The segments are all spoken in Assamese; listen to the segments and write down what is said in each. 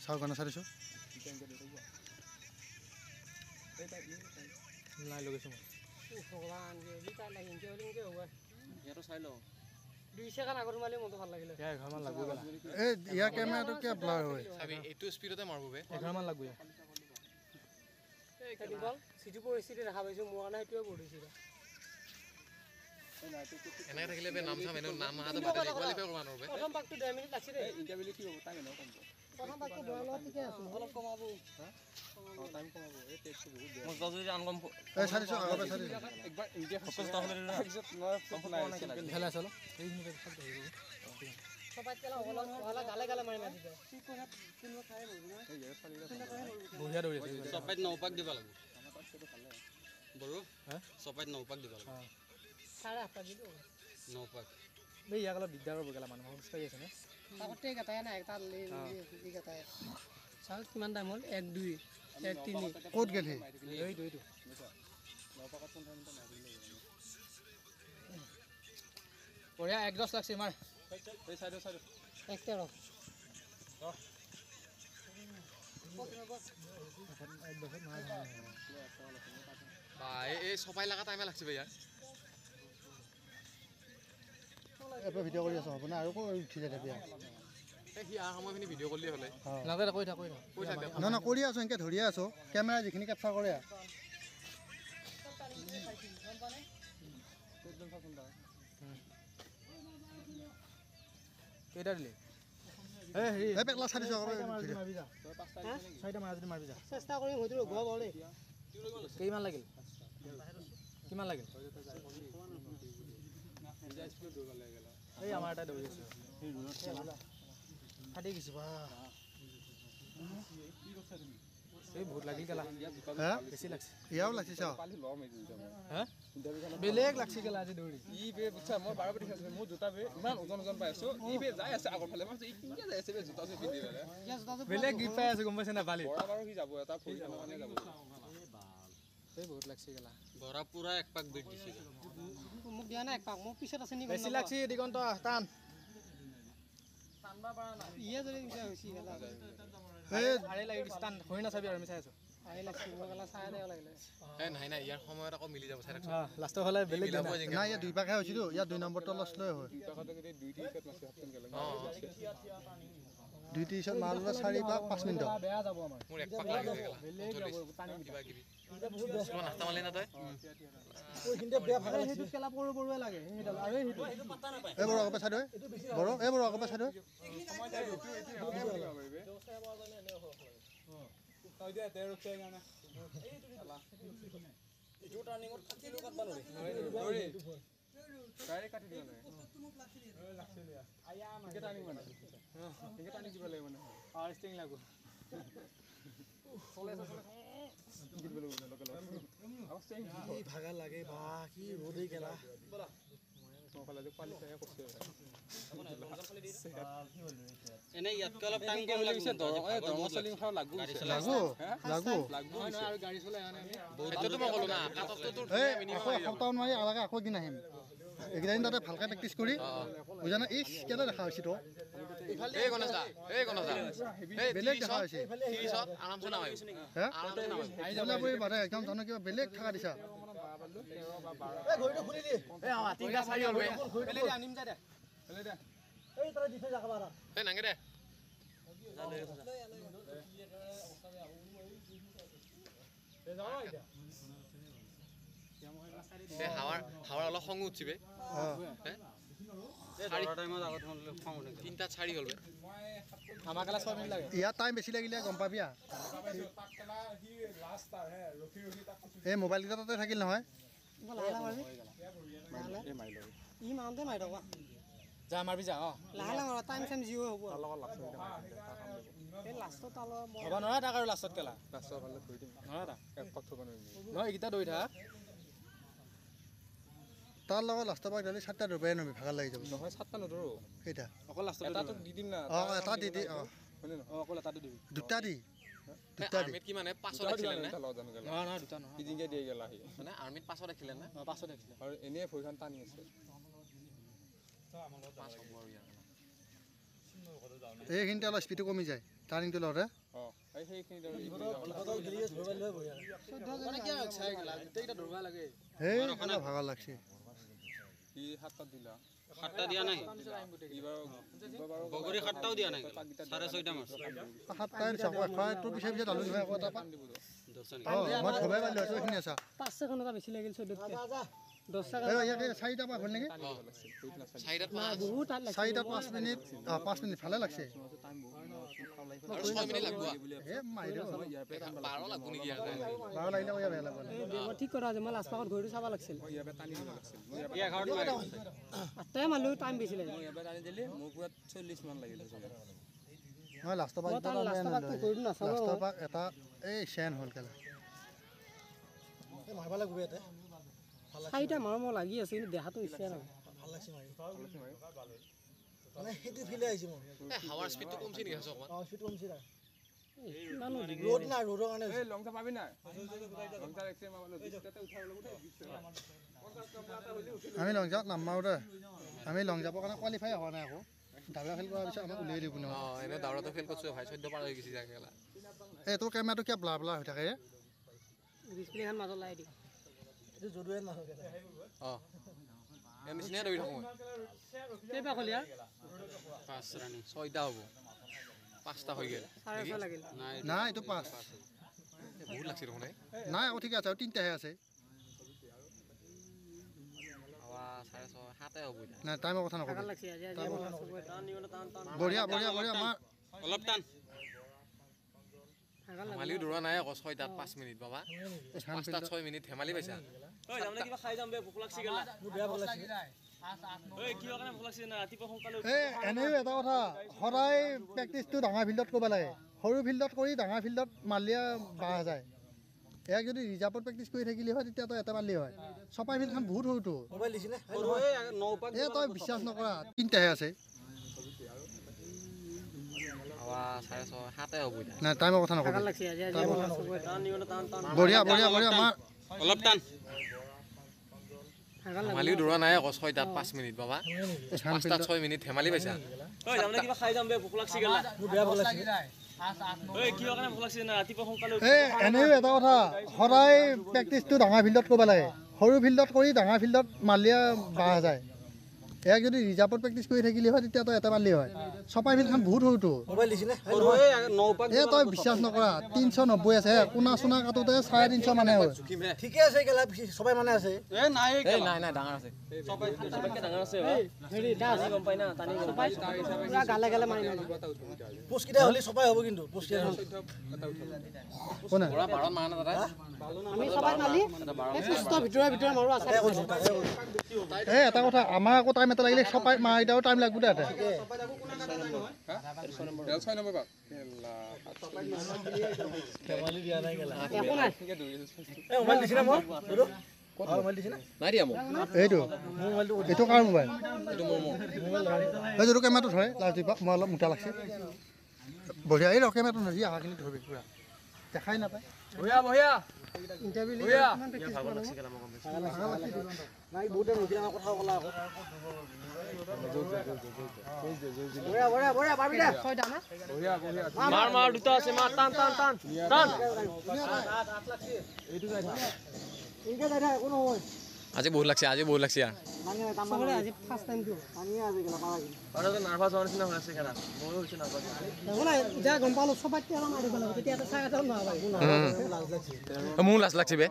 চাওক গানা চাৰিছো নাই লগাইছো মই ভগৱান তাই লাগে ইনকে হলে ইনকে হ'ব ইয়াতো চাই লওঁ 2 সেকেন্ড আগত মালে মনটো ভাল লাগিলে 11 মান লাগব গলা এই ইয়াৰ কেমেৰাটো কিয় ব্লাৰ হয় চাবি এইটো স্পিডতে মাৰব বে 11 মান লাগব এই বল সিটো পৰিস্থিতি দেখা পাইছো মোৰ কাৰণে এইটোৱে বঢ়িছিল এনে থাকিলে বে নাম চাম এনে নাম হাতে বাটে কোৱালিফাই কৰবা নৰবে প্ৰথম পাকটো 2 মিনিট লাগছে ৰে ইন্টাৰভিউ কি হ'ব টাইম ন কম প্ৰথম পাকটো বয়লত ঠিকে আছে অলপ কমাব টাইম কমাব এই টেক্সটো বহুত বেয়া মজা যদি আনকম এই চাৰিছো আগৰ চাৰিছো একবাৰ ইন্ডিয়া ফোকাস তাহলে না মই খেলা চলো এই মিনিট সব ধৰিব সবাই তেলা হলা গালে গালে মাৰি মাৰি দিছে কি কোনা কোনবা খাই বলবো না এই যে চালিলা বঢ়িয়া দৌৰি আছে সবাইত 9 পাক দিব লাগিব আমাৰ পাকটো খালে বড়ো হ্যাঁ সবাইত 9 পাক দিব লাগিব সাড়ে 8 পাক দিব 9 পাক বে ইয়াক অলপ দিগদাৰ হ'ব গলা মানুহ খোজকাঢ়ি আছে না আগতে গতায় না একটা লি গতায় চাল কিমান টাইম হল 1 2 1 3 ক'ত গেলি এই দুইটো 9 পাকত 15 মিনিট মাৰি দিলে বঢ়িয়া 1 10 লাগছে মাৰ এই সাইডে 1 13 ভাই এই সবাই লাগা টাইমে লাগছে বে ইয়াৰ এপে ভিডিঅ' কৰি আছো আপুনি আৰু কৈ উঠি যায় তেতিয়া এই হি আ সময়খিনি ভিডিঅ' কৰিলে হলে লাগে কৈ থাক না না কৰি আছো এনেকে ধৰি আছো কেমেৰা যিখিনি কেপচাৰ কৰে কেইটা দিলে এই হেৰি এই পেকলা চাৰিছো আগৰ মাৰবি যা তই 5টা দিছ নে 6টা মাৰা যদি মাৰবি যা চেষ্টা কৰি হয়তো গো বলে কিমান লাগিল কিমান লাগিল এই আমাৰ এটা দৌৰি আছে ফাটি গৈছে বা এই বহুত লাগিল গলা হা বেছি লাগছে ইয়াও লাগছে চাও হা বেলেগ লাগছে গলা আজি দৌৰি ই বে বুঝছা মই 12 বডি খাইছো মোৰ জুতা বে ইমান ওজন পাই আছো ই বে যাই আছে আগৰ ফালে মই ই কিনকে যাই আছে বে জুতা সে পিন্ধি ৰে বেলেগ গিফ্ট পাই আছে গম পাইছ না বালি বড়া বাৰো কি যাব এটা ফুল খানা মানে যাব এই বহুত লাগছে গলা বড়া পুৰা এক পাক বিট দিছে মোক দিয়া না এক পাক মোক পিছত আছে নি বেছি লাগছে দিগন্ত টান টানবা পাৰা না ইয়ে যদি ইটা হৈছি গলা এই আৰে লাগি দিছ টান হৈ না চাবি আৰু আমি চাই আছো আই লাগছি মোক গলা চাই দে লাগিলে এই নাই নাই ইয়াৰ সময়ত আকৌ মিলি যাব চাই থাক লাষ্টৰ ফালে বেলেগ না ইয়া দুই পাকহে হৈছিলো ইয়া দুই নম্বৰটো লছ লৈ হয় টাকাতে যদি 2 টি শট মাছে হাতন গেল দুই টি শট মাৰলে 4 পাক 5 মিনিট বেয়া যাব আমাৰ মোৰ এক পাক লাগি গেল বেলেগ যাব টানি কিবা কিবি এটা বহুত বেয়া কোন নাস্তা মালি না তই ওই হিন্দে বেয়া ভাগা হেতু খেলা পৰো পৰোৱে লাগে হেডাল আৰু হেতু পাতা না পায় এই বড় আগৰ চাইড বড় এই বড় আগৰ চাইড সময় যায় তই দে তে ৰখে গানা ইটো টাৰ্নিংত কাটি লগাত বানৰে দৌৰি ডাইৰেক্ট কাটি দিলে লাগছে লিয়া আয়া মানে টানি মানে ঠিক টানি দিব লাগিব মানে পাৱাৰ ষ্টিং লাগো চলে চলে গিট বলে লোকাল অৱস্থা কি ভাগা লাগে বা কি ৰদে গেলা বলা মোবাইল যে পালি চাই কৰতে এনে ইয়াতকে অলপ টাইম কম লাগিছে ধৰ্মশালী খাও লাগু লাগু আৰু গাড়ী চলাই আনে সেইটো মই ক'লো না কাটতটো তোৰ এই সপ্তাহ মাৰি আলাগে আকৌ দিন আহিম একদিন তাতে ভালকে প্ৰেক্টিস কৰি বুজা না এই কেনে দেখা হৈছে তো এই গণেশদা এই বেলেগ দেখা হৈছে 30ত আৰামছে নামাই হা আৰামছে নামাই আইজলা বই বাৰে একদম জানো কিবা বেলেগ থাকা দিছা এই ঘড়িটো খুলি দি এই আমা তিনটা চাৰি হ'ল পেলে দি আনিম যা দে পেলে দে এই তৰা দিছে জাকা বাৰা এই নাঙে দে এই হাৱাৰ অলপ খং উঠিবে তিনটা চাৰি হ'ল আমাৰ কালা 6 মিনিট লাগে ইয়াত টাইম বেছি লাগিলে গম পাবি এই মোবাইল কেইটা তাতে থাকিল নহয় লালা মাৰবি ই মানতে মাৰি দবা যা মাৰবি যা লালা মাৰ টাইম টাইম জিও হ'ব তাৰ লগত লাগছে এই লাষ্টত তাল হ'ব নৰা টাকা আৰু লাষ্টত কেলা লাষ্টৰ ফালে থৈ দিম নৰা এক পাক থব নোৱাৰিম নহয় এইকেইটা দৌৰি থাক তাৰ লগত লাষ্টৰ পাক দালি 7টা ৰূপাই নবি ভাগা লাগি যাব নহয় 7টা নধৰো কেইটা অকল লাষ্টত এটাটো দি দিম না এটা দি দি হয়নে ন অকল এটা দিবি দুটা দি আৰ্মিত কি মানে 5 দেখিলে না নহয় নহয় দুটা নহয় ইজিংকে দিয়ে গেল আহি মানে আৰ্মিত 5 দেখিলে না 5 দেখিলে আৰু এনে ভৰিখন টানি আছে এইখিনিতে অলপ স্পীডটো কমি যায় টাৰ্ণিংটো লওঁতে সেই ভাগৰ লাগছে সাতটা দিয়া নাই বগৰী সাতটাও দিয়া নাই 6:30 মাছ 7টাই চাকো তোৰ পিছে পিছে ডালু নহয় আকৌ এটা মই ধবাই পালোঁ এইখিনি আছা 500 টকা বেছি লাগিল 14 10 টাকা ইয়াকে 4টা পাক হ'ল নেকি 4টা 5 মিনিট 5 মিনিট ভালে লাগছে আৰু 6 মিনিট লাগব হে মাইৰে 12 লাগব নেকি ইয়াতে 12 লাগিলে কয়া বেয়া লাগব মই ঠিক কৰা যে মই লাষ্ট পাকত ঘৰটো চাব লাগিছিল এই 11টা 8টাই মালো টাইম বেছি লাগে মই লাষ্টৰ পাক লাষ্টৰ পাক এটা এই চেন হ'ল কেলা মাৰিব লাগিব ইয়াতে 4টা মাৰো মই লাগি আছে কিন্তু দেখাটো ইচ্ছা নাই ভাল লাগছে মাৰি মানে হেতু ফিলে আইছে মই এই হাৱাৰ স্পীডটো কমছি নেকি আছে অকমান স্পীড কমছি না ইমানো ৰোড না ৰোডৰ কাৰণে এই লংটা পাবি না লংটা এক্সে মামালো বিস্তাতে উঠাব লাগিব আমি লং জাপ নামাৰো আমি লং জাপৰ কাৰণে কোৱালিফাই হোৱা নাই আকৌ দাবা খেল কৰাৰ পিছত আমাক উলিয়াই দিব ন এনে দাউৰাটো ফেল কৰছো ভাই 14 পাৰ হৈ গৈছি জাগেলা এই তোৰ কেমেৰাটো কিয় ব্লা ব্লা হৈ থাকে ডিসপ্লেখন মাজত লাই দি এইটো জৰুৱে নহয় এনে নিচিনা ধৰি থাকো কেইবা কলিয়া 5 ৰানি 6টা হ'ব 5টা হৈ গেল 6.5 লাগিল নাই এইটো 5 বহুত লাগছে দেখোন নাই আকৌ ঠিক আছে আৰু 3টাহে আছে হাৱা 6.5 7টা হ'ব এটা নাই টাইমৰ কথা নকবি ভাল লাগছে আজি আজি বঢ়িয়া বঢ়িয়া বঢ়িয়া আমাৰ অলপ টান ধেমালিও দৌৰা নাই আকৌ 6টাত 5 মিনিট বাবা 5টাত 6 মিনিট ধেমালি পাইছা ঐ যামলে কিবা খাই যাম বে ভোক লাগছি গেলা বেয়া ভাল লাগছে ঐ কিবা কাৰণে ভোক লাগছি না ৰাতিপুৱা সোনকালে এই এনেও এটা কথা সদায় প্ৰেক্টিছটো ডাঙৰ ফিল্ডত কৰিব লাগে সৰু ফিল্ডত কৰি ডাঙৰ ফিল্ডত মাৰিলে বাহ যায় ইয়াক যদি ৰিজাৰ্ভত প্ৰেক্টিছ কৰি থাকিলে হয় তেতিয়া তই এটা মাৰিলে হয় চপাই ফিল্ডখন বহুত সৰুটো মোবাইল দিছিলে এই তই বিশ্বাস নকৰা 3টাহে আছে হাৱা 6.5 7টা হ'ব এটা নাই টাইমৰ কথা নকবি ভাল লাগছে আজি আজি বঢ়িয়া বঢ়িয়া বঢ়িয়া আমাৰ অলপ টান ধেমালিও দৌৰা নাই আকৌ 6টাত 5 মিনিট বাবা 5টাত 6 মিনিট ধেমালি পাইছা ঐ যামলে কিবা খাই যাম বে ভোক লাগছি গেলা বেয়া ভাল লাগছে ঐ কিবা কাৰণে ভোক লাগছি না ৰাতিপুৱা সোনকালে এই এনেও এটা কথা সদায় প্ৰেক্টিছটো ডাঙৰ ফিল্ডত কৰিব লাগে সৰু ফিল্ডত কৰি ডাঙৰ ফিল্ডত মাৰিলে বাহ যায় ইয়াক যদি ৰিজাৰ্ভত প্ৰেক্টিছ কৰি থাকিলে হয় তেতিয়া তই এটা মাৰিলে হয় চপাই ফিল্ডখন বহুত সৰুটো মোবাইল দিছিলে এই তই বিশ্বাস নকৰা 390 আছে কোনা চোনা কাটোতে 350 মানে হয় ঠিকে আছে গেলা সবাই মানে আছে এ নাই নাই নাই ডাঙৰ আছে সবকে ডাঙৰ আছে হেৰি দাস গম পাই না টানি গম পাই পুৰা গালে গালে মাৰি মাৰি পোষ্ট কিটা হলি সবাই হ'ব কিন্তু পোষ্ট কিটা কোনে বৰা 12 মান না দাদা আমি সবাই মালি এই পিষ্টৰ ভিতৰে মাৰো আছে এই এটা কথা আমাৰ আকৌ টাইম এটা লাগিলে সবাই মাৰিদাও টাইম লাগব দে 6 নম্বৰ পাক একো নাই এই মোবাইল দিছিনা মই মোবাইল দিছিনা নাই দিয়া মোক এইটো মোবাইলটো এইটো কাৰ মোবাইল এইটো মোৰ এই যোটো কেমেৰাটো ধৰে লাষ্ট দিবা মই অলপ মোটা লাগছে বঢ়িয়া এই কেমেৰাটো ধৰি আহাখিনি ধৰবি পুৰা দেখাই নাপায় বঢ়িয়া বঢ়িয়া ইন্টাৰভিউ বঢ়িয়া নাই বহুত নদীয়া কথা কলা আকৌ বঢ়িয়া বঢ়িয়া বঢ়িয়া পাবি দে 6টা না বঢ়িয়া বঢ়িয়া মাৰ মাৰ দুটা আছে মাৰ টান টান টান টান এইটো যাই থাক ইনকে যাই থাক কোনো হয় আজি বহুত লাগছে আজি বহুত লাগছে মানে সবৰে আজি ফাৰ্ষ্ট টাইম দিও পানী আছে গলা পাৰা আৰু নাৰ্ভাছ হোৱাৰ নিচিনা হৈ আছে কেনা ময়ো হৈছে নাৰ্ভাছ একো নাই যা গম পালো সবাই তেৰা মাৰিব লাগিব তেতিয়া এটা চাই এটা নহয় মোৰ লাজ লাগছে বে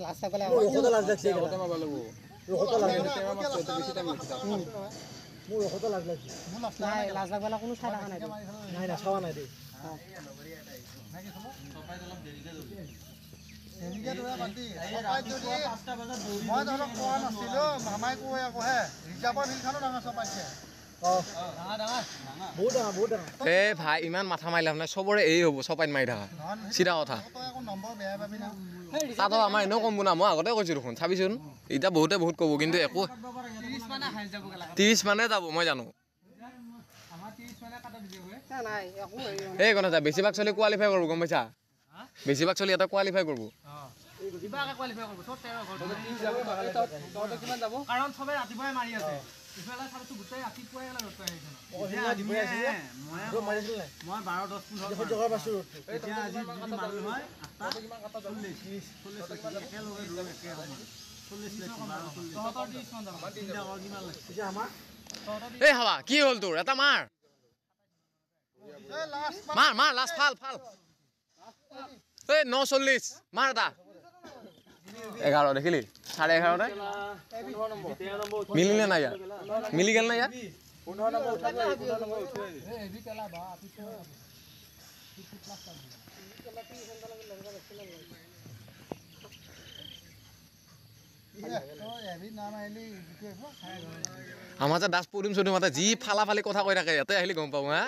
লাষ্ট চাকলে ৰখতে লাজ লাগছে লগতে মাৰিব লাগিব ৰখতে লাজ টেমা মাছটো বেছি টাইম লাগছে মোৰ ৰখতে লাজ লাগছে মোৰ লাজ নাই লাজ লাগবলা কোনো চাই থকা নাই নাই না চাৱা নাই দে এনেকে দৌৰা বাতি মই ধৰক কোৱা নাছিলো মামাই কৈ আকৌ হে ৰিজাৰ্ভৰ ফিল্ডখনো ডাঙৰ চপাইছে বহুত ডাঙৰ এ ভাই ইমান মাথা মাৰি লাভ নাই চবৰে এই হ'ব চপাইত মাৰি থাকা চিধা কথা তই আকৌ নম্বৰ বেয়া পাবি না তাতো আমাৰ এনেও কম না মই আগতে কৈছোঁ দেখোন চাবিচোন এতিয়া বহুতে বহুত ক'ব কিন্তু একো 30 মানে যাব মই জানো নাই একো এই কথা এটা বেছিভাগ চলি কোৱালিফাই কৰিব গম পাইছা বেছিভাগ চলি এটা কোৱালিফাই কৰিব কিবাকে কোৱালিফাই কৰিব চব 13 ঘৰ কিমান যাব কাৰণ সবে ৰাতিপুৱাই মাৰি আছে এই হাৱা কি হ'ল তোৰ এটা মাৰ মাৰ মাৰ লাষ্ট ফাল ফাল এই 9:40 মাৰ এটা 11 দেখিলি 11:30 মিলিলে নাই ইয়াত মিলি গেল না ইয়াত 15 নম্বৰ উঠাই লৈ 15 নম্বৰ উঠাই আমাৰ যে দাস পদুম চদুম মাতে যি ফালা ফালি কথা কৈ থাকে ইয়াতে আহিলে গম পাব হা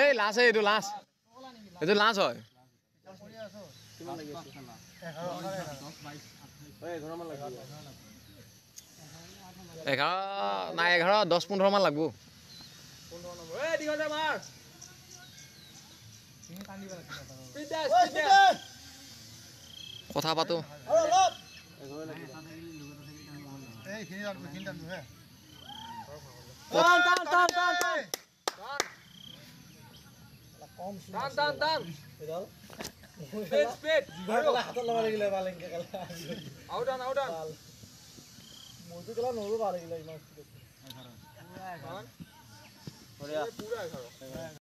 এই লাষ্ট এইটো লাষ্ট এইটো লাষ্ট হয় 11 নাই 11 10-15 মান লাগব কথা পাতো